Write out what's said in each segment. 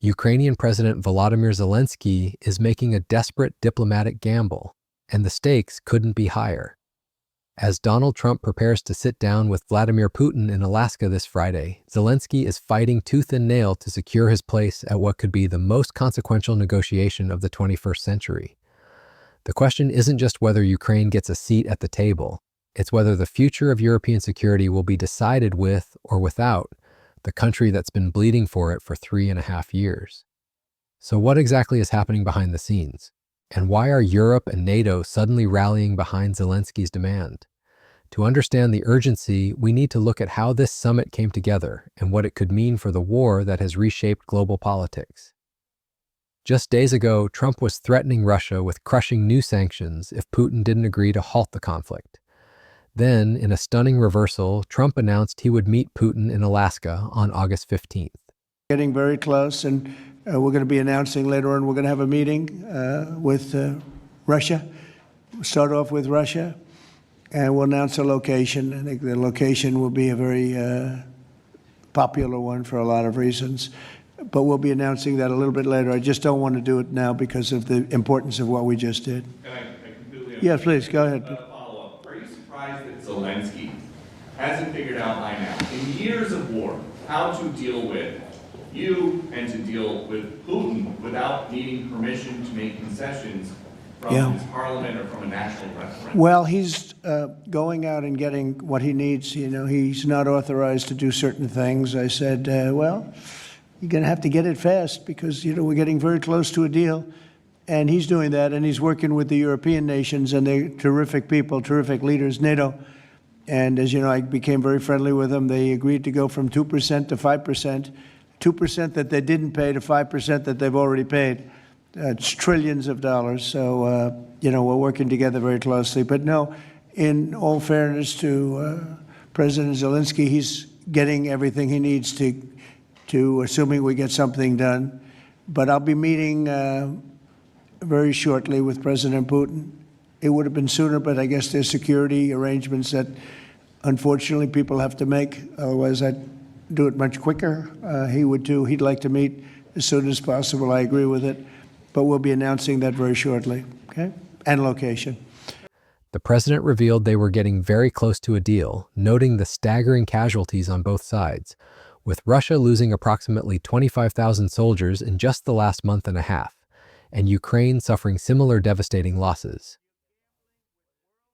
Ukrainian President Volodymyr Zelenskyy is making a desperate diplomatic gamble, and the stakes couldn't be higher. As Donald Trump prepares to sit down with Vladimir Putin in Alaska this Friday, Zelenskyy is fighting tooth and nail to secure his place at what could be the most consequential negotiation of the 21st century. The question isn't just whether Ukraine gets a seat at the table, it's whether the future of European security will be decided with or without the country that's been bleeding for it for 3.5 years. So what exactly is happening behind the scenes? And why are Europe and NATO suddenly rallying behind Zelenskyy's demand? To understand the urgency, we need to look at how this summit came together and what it could mean for the war that has reshaped global politics. Just days ago, Trump was threatening Russia with crushing new sanctions if Putin didn't agree to halt the conflict. Then, in a stunning reversal, Trump announced he would meet Putin in Alaska on August 15th. Getting very close, and we're going to be announcing later on, we're going to have a meeting with Russia. We'll start off with Russia, and we'll announce a location. I think the location will be a very popular one for a lot of reasons, but we'll be announcing that a little bit later. I just don't want to do it now because of the importance of what we just did. Can I completely understand? Yes, please, go ahead. Follow-up. Are you surprised that Zelenskyy hasn't figured out by now, in years of war, how to deal with you and to deal with Putin without needing permission to make concessions from his parliament or from a national referendum? Well, he's going out and getting what he needs. You know, he's not authorized to do certain things. I said, well, you're going to have to get it fast because, you know, we're getting very close to a deal. And he's doing that, and he's working with the European nations, and they're terrific people, terrific leaders, NATO. And as you know, I became very friendly with them. They agreed to go from 2% to 5%. 2% that they didn't pay to 5% that they've already paid. It's trillions of dollars. So, you know, we're working together very closely. But no, in all fairness to President Zelenskyy, he's getting everything he needs to assuming we get something done. But I'll be meeting very shortly with President Putin. It would have been sooner, but I guess there's security arrangements that unfortunately people have to make. Otherwise, I'd do it much quicker. He would too. He'd like to meet as soon as possible. I agree with it. But we'll be announcing that very shortly, okay? And location. The president revealed they were getting very close to a deal, noting the staggering casualties on both sides, with Russia losing approximately 25,000 soldiers in just the last month and a half, and Ukraine suffering similar devastating losses.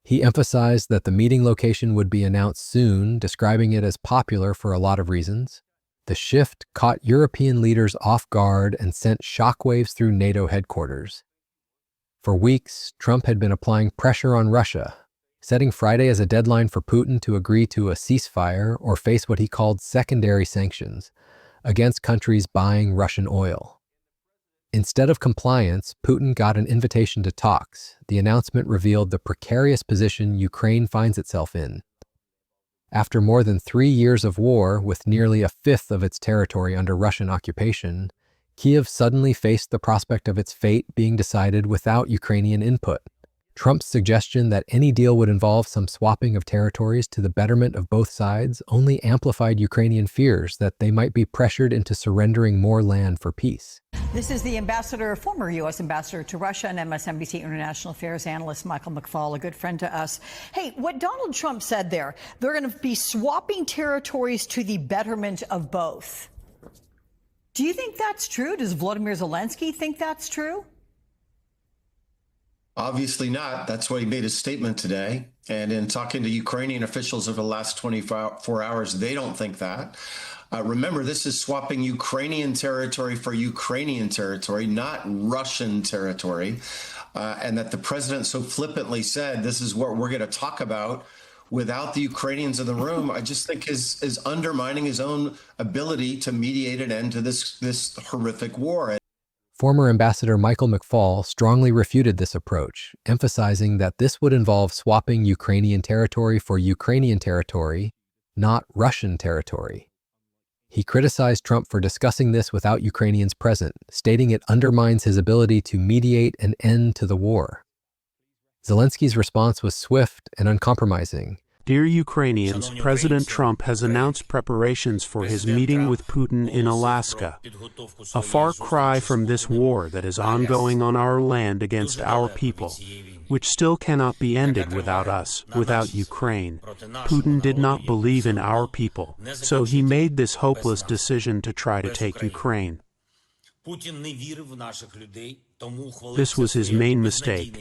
He emphasized that the meeting location would be announced soon, describing it as popular for a lot of reasons. The shift caught European leaders off guard and sent shockwaves through NATO headquarters. For weeks, Trump had been applying pressure on Russia, setting Friday as a deadline for Putin to agree to a ceasefire or face what he called secondary sanctions against countries buying Russian oil. Instead of compliance, Putin got an invitation to talks. The announcement revealed the precarious position Ukraine finds itself in. After more than 3 years of war, with nearly a fifth of its territory under Russian occupation, Kyiv suddenly faced the prospect of its fate being decided without Ukrainian input. Trump's suggestion that any deal would involve some swapping of territories to the betterment of both sides only amplified Ukrainian fears that they might be pressured into surrendering more land for peace. This is the former U.S. ambassador to Russia and MSNBC International Affairs analyst Michael McFaul, a good friend to us. Hey, what Donald Trump said there, they're going to be swapping territories to the betterment of both. Do you think that's true? Does Volodymyr Zelenskyy think that's true? Obviously not. That's why he made his statement today. And in talking to Ukrainian officials over the last 24 hours, they don't think that. Remember, this is swapping Ukrainian territory for Ukrainian territory, not Russian territory. And that the president so flippantly said, this is what we're going to talk about without the Ukrainians in the room, I just think is undermining his own ability to mediate an end to this horrific war. Former Ambassador Michael McFaul strongly refuted this approach, emphasizing that this would involve swapping Ukrainian territory for Ukrainian territory, not Russian territory. He criticized Trump for discussing this without Ukrainians present, stating it undermines his ability to mediate an end to the war. Zelenskyy's response was swift and uncompromising. Dear Ukrainians, President Trump has announced preparations for his meeting with Putin in Alaska. A far cry from this war that is ongoing on our land against our people, which still cannot be ended without us, without Ukraine. Putin did not believe in our people, so he made this hopeless decision to try to take Ukraine. This was his main mistake,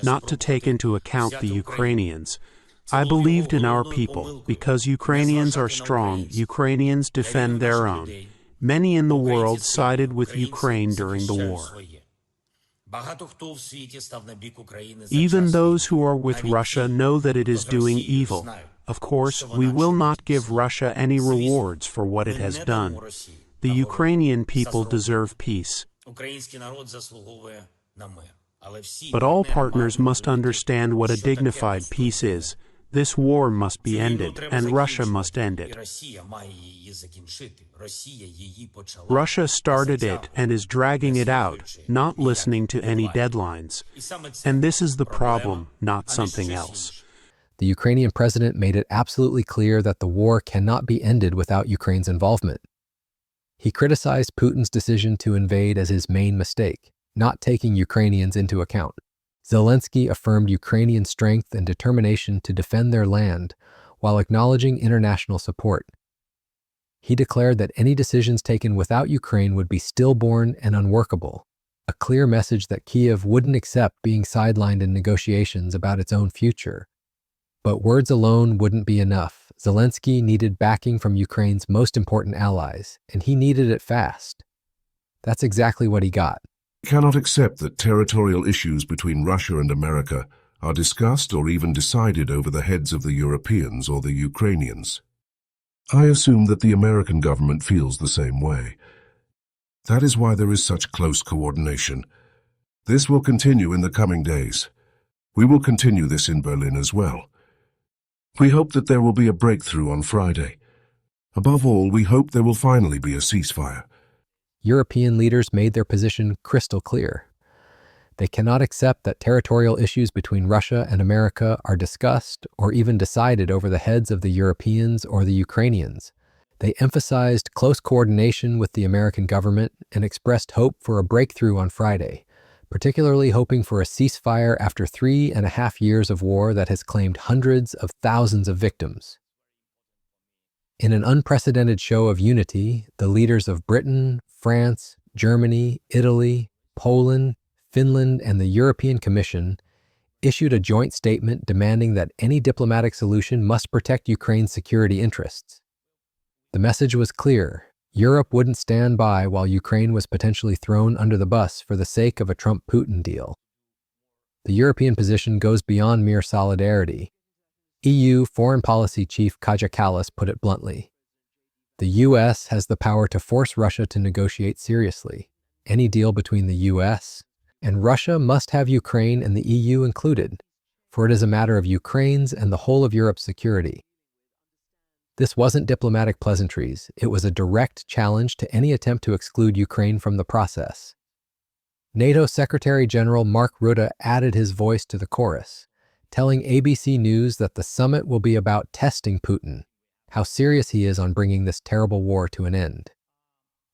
not to take into account the Ukrainians. I believed in our people. Because Ukrainians are strong, Ukrainians defend their own. Many in the world sided with Ukraine during the war. Even those who are with Russia know that it is doing evil. Of course, we will not give Russia any rewards for what it has done. The Ukrainian people deserve peace. But all partners must understand what a dignified peace is. This war must be ended, and Russia must end it. Russia started it and is dragging it out, not listening to any deadlines. And this is the problem, not something else. The Ukrainian president made it absolutely clear that the war cannot be ended without Ukraine's involvement. He criticized Putin's decision to invade as his main mistake, not taking Ukrainians into account. Zelenskyy affirmed Ukrainian strength and determination to defend their land while acknowledging international support. He declared that any decisions taken without Ukraine would be stillborn and unworkable, a clear message that Kyiv wouldn't accept being sidelined in negotiations about its own future. But words alone wouldn't be enough. Zelenskyy needed backing from Ukraine's most important allies, and he needed it fast. That's exactly what he got. We cannot accept that territorial issues between Russia and America are discussed or even decided over the heads of the Europeans or the Ukrainians. I assume that the American government feels the same way. That is why there is such close coordination. This will continue in the coming days. We will continue this in Berlin as well. We hope that there will be a breakthrough on Friday. Above all, we hope there will finally be a ceasefire. European leaders made their position crystal clear. They cannot accept that territorial issues between Russia and America are discussed or even decided over the heads of the Europeans or the Ukrainians. They emphasized close coordination with the American government and expressed hope for a breakthrough on Friday, particularly hoping for a ceasefire after 3.5 years of war that has claimed hundreds of thousands of victims. In an unprecedented show of unity, the leaders of Britain, France, Germany, Italy, Poland, Finland, and the European Commission issued a joint statement demanding that any diplomatic solution must protect Ukraine's security interests. The message was clear. Europe wouldn't stand by while Ukraine was potentially thrown under the bus for the sake of a Trump-Putin deal. The European position goes beyond mere solidarity. EU Foreign Policy Chief Kaja Kallas put it bluntly. The U.S. has the power to force Russia to negotiate seriously. Any deal between the U.S. and Russia must have Ukraine and the EU included, for it is a matter of Ukraine's and the whole of Europe's security. This wasn't diplomatic pleasantries. It was a direct challenge to any attempt to exclude Ukraine from the process. NATO Secretary General Mark Rutte added his voice to the chorus, telling ABC News that the summit will be about testing Putin, how serious he is on bringing this terrible war to an end.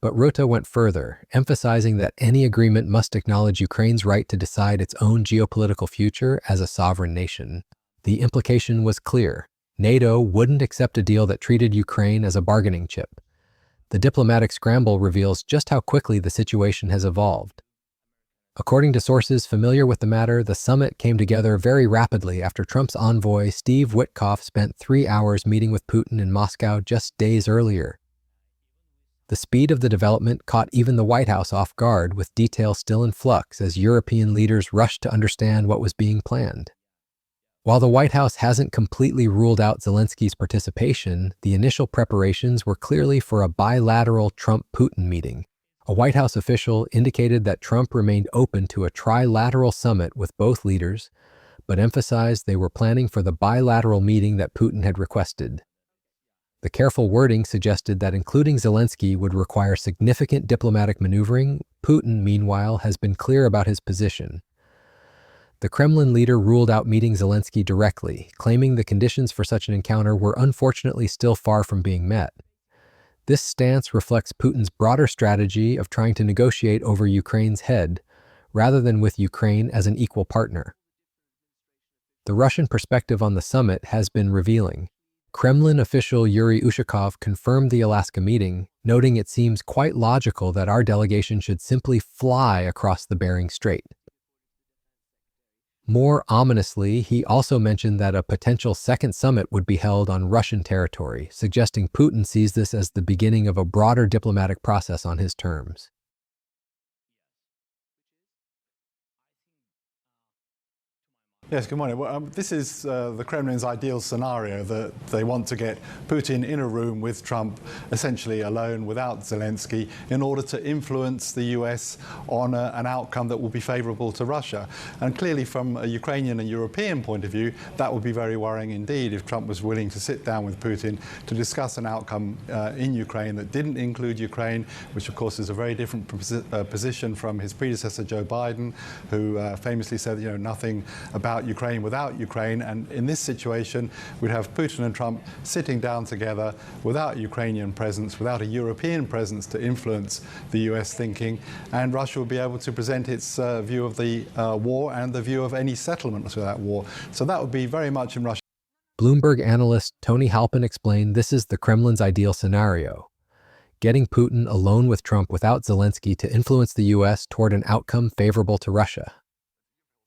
But Rutte went further, emphasizing that any agreement must acknowledge Ukraine's right to decide its own geopolitical future as a sovereign nation. The implication was clear. NATO wouldn't accept a deal that treated Ukraine as a bargaining chip. The diplomatic scramble reveals just how quickly the situation has evolved. According to sources familiar with the matter, the summit came together very rapidly after Trump's envoy, Steve Witkoff, spent 3 hours meeting with Putin in Moscow just days earlier. The speed of the development caught even the White House off guard, with details still in flux as European leaders rushed to understand what was being planned. While the White House hasn't completely ruled out Zelenskyy's participation, the initial preparations were clearly for a bilateral Trump-Putin meeting. A White House official indicated that Trump remained open to a trilateral summit with both leaders, but emphasized they were planning for the bilateral meeting that Putin had requested. The careful wording suggested that including Zelenskyy would require significant diplomatic maneuvering. Putin, meanwhile, has been clear about his position. The Kremlin leader ruled out meeting Zelenskyy directly, claiming the conditions for such an encounter were unfortunately still far from being met. This stance reflects Putin's broader strategy of trying to negotiate over Ukraine's head, rather than with Ukraine as an equal partner. The Russian perspective on the summit has been revealing. Kremlin official Yuri Ushakov confirmed the Alaska meeting, noting it seems quite logical that our delegation should simply fly across the Bering Strait. More ominously, he also mentioned that a potential second summit would be held on Russian territory, suggesting Putin sees this as the beginning of a broader diplomatic process on his terms. Yes, good morning. Well, this is the Kremlin's ideal scenario, that they want to get Putin in a room with Trump, essentially alone, without Zelenskyy, in order to influence the US on an outcome that will be favorable to Russia. And clearly, from a Ukrainian and European point of view, that would be very worrying indeed if Trump was willing to sit down with Putin to discuss an outcome in Ukraine that didn't include Ukraine, which of course is a very different position from his predecessor, Joe Biden, who famously said, nothing about Ukraine without Ukraine. And in this situation, we'd have Putin and Trump sitting down together without Ukrainian presence, without a European presence to influence the US thinking, and Russia would be able to present its view of the war and the view of any settlement to that war. So that would be very much in Russia. Bloomberg analyst Tony Halpin explained this is the Kremlin's ideal scenario, getting Putin alone with Trump without Zelenskyy to influence the US toward an outcome favorable to Russia.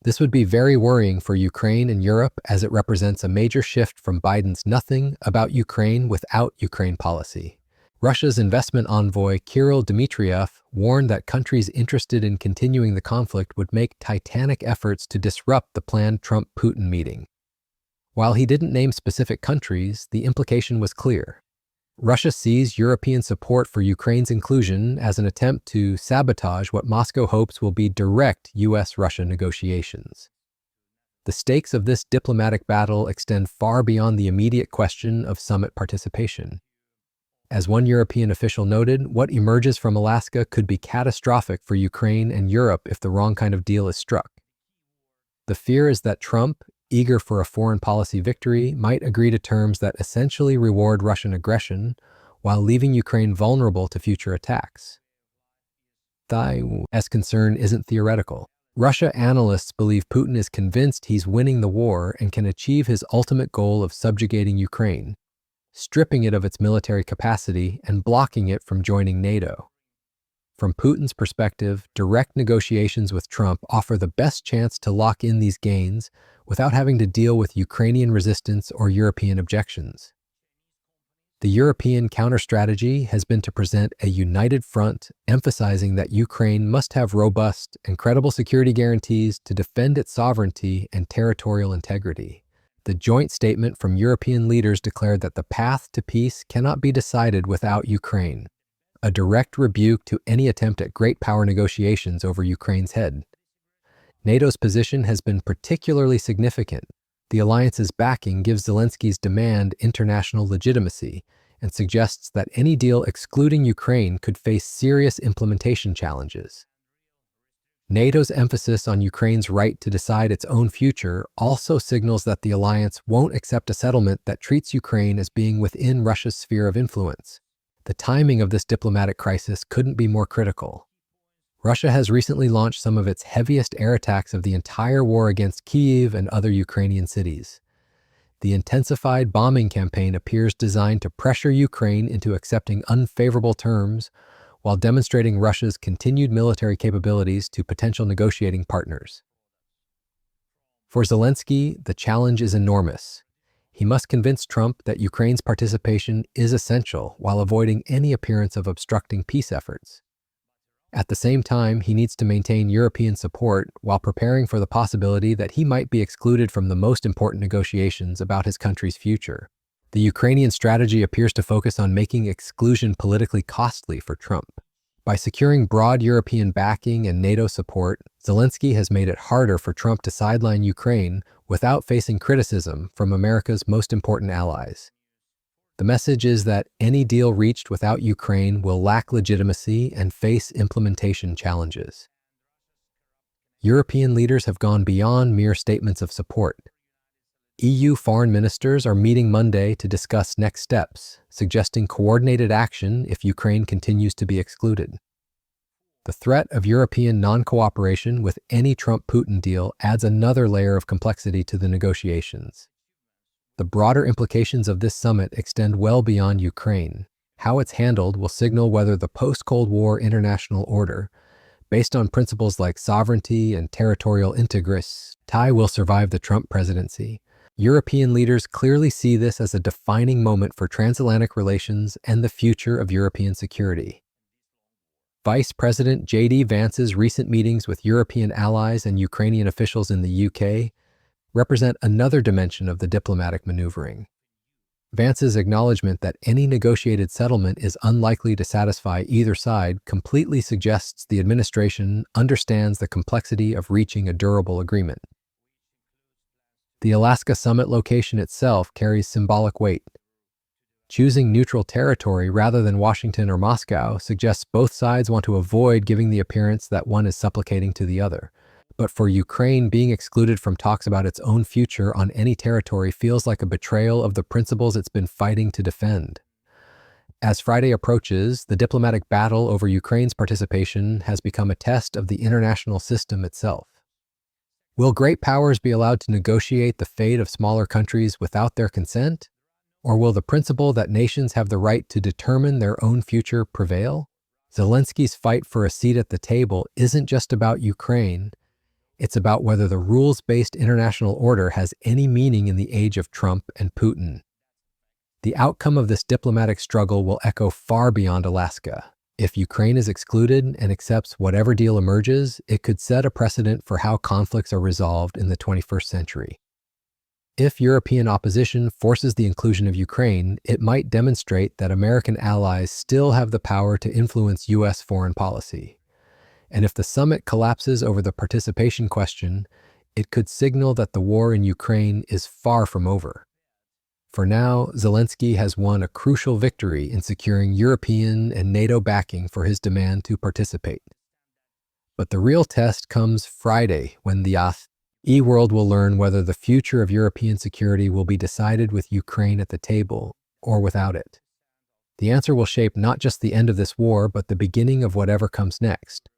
This would be very worrying for Ukraine and Europe, as it represents a major shift from Biden's nothing about Ukraine without Ukraine policy. Russia's investment envoy Kirill Dmitriev warned that countries interested in continuing the conflict would make titanic efforts to disrupt the planned Trump-Putin meeting. While he didn't name specific countries, the implication was clear. Russia sees European support for Ukraine's inclusion as an attempt to sabotage what Moscow hopes will be direct US-Russia negotiations. The stakes of this diplomatic battle extend far beyond the immediate question of summit participation. As one European official noted, what emerges from Alaska could be catastrophic for Ukraine and Europe if the wrong kind of deal is struck. The fear is that Trump, eager for a foreign policy victory, might agree to terms that essentially reward Russian aggression while leaving Ukraine vulnerable to future attacks. This concern isn't theoretical. Russia analysts believe Putin is convinced he's winning the war and can achieve his ultimate goal of subjugating Ukraine, stripping it of its military capacity and blocking it from joining NATO. From Putin's perspective, direct negotiations with Trump offer the best chance to lock in these gains without having to deal with Ukrainian resistance or European objections. The European counter-strategy has been to present a united front, emphasizing that Ukraine must have robust and credible security guarantees to defend its sovereignty and territorial integrity. The joint statement from European leaders declared that the path to peace cannot be decided without Ukraine, a direct rebuke to any attempt at great power negotiations over Ukraine's head. NATO's position has been particularly significant. The alliance's backing gives Zelenskyy's demand international legitimacy and suggests that any deal excluding Ukraine could face serious implementation challenges. NATO's emphasis on Ukraine's right to decide its own future also signals that the alliance won't accept a settlement that treats Ukraine as being within Russia's sphere of influence. The timing of this diplomatic crisis couldn't be more critical. Russia has recently launched some of its heaviest air attacks of the entire war against Kyiv and other Ukrainian cities. The intensified bombing campaign appears designed to pressure Ukraine into accepting unfavorable terms while demonstrating Russia's continued military capabilities to potential negotiating partners. For Zelenskyy, the challenge is enormous. He must convince Trump that Ukraine's participation is essential while avoiding any appearance of obstructing peace efforts. At the same time, he needs to maintain European support while preparing for the possibility that he might be excluded from the most important negotiations about his country's future. The Ukrainian strategy appears to focus on making exclusion politically costly for Trump. By securing broad European backing and NATO support, Zelenskyy has made it harder for Trump to sideline Ukraine without facing criticism from America's most important allies. The message is that any deal reached without Ukraine will lack legitimacy and face implementation challenges. European leaders have gone beyond mere statements of support. EU foreign ministers are meeting Monday to discuss next steps, suggesting coordinated action if Ukraine continues to be excluded. The threat of European non-cooperation with any Trump-Putin deal adds another layer of complexity to the negotiations. The broader implications of this summit extend well beyond Ukraine. How it's handled will signal whether the post-Cold War international order, based on principles like sovereignty and territorial integrity, will survive the Trump presidency. European leaders clearly see this as a defining moment for transatlantic relations and the future of European security. Vice President J.D. Vance's recent meetings with European allies and Ukrainian officials in the UK represent another dimension of the diplomatic maneuvering. Vance's acknowledgement that any negotiated settlement is unlikely to satisfy either side completely suggests the administration understands the complexity of reaching a durable agreement. The Alaska summit location itself carries symbolic weight. Choosing neutral territory rather than Washington or Moscow suggests both sides want to avoid giving the appearance that one is supplicating to the other. But for Ukraine, being excluded from talks about its own future on any territory feels like a betrayal of the principles it's been fighting to defend. As Friday approaches, the diplomatic battle over Ukraine's participation has become a test of the international system itself. Will great powers be allowed to negotiate the fate of smaller countries without their consent? Or will the principle that nations have the right to determine their own future prevail? Zelensky's fight for a seat at the table isn't just about Ukraine. It's about whether the rules-based international order has any meaning in the age of Trump and Putin. The outcome of this diplomatic struggle will echo far beyond Alaska. If Ukraine is excluded and accepts whatever deal emerges, it could set a precedent for how conflicts are resolved in the 21st century. If European opposition forces the inclusion of Ukraine, it might demonstrate that American allies still have the power to influence U.S. foreign policy. And if the summit collapses over the participation question, it could signal that the war in Ukraine is far from over. For now, Zelenskyy has won a crucial victory in securing European and NATO backing for his demand to participate. But the real test comes Friday, when the world will learn whether the future of European security will be decided with Ukraine at the table or without it. The answer will shape not just the end of this war, but the beginning of whatever comes next.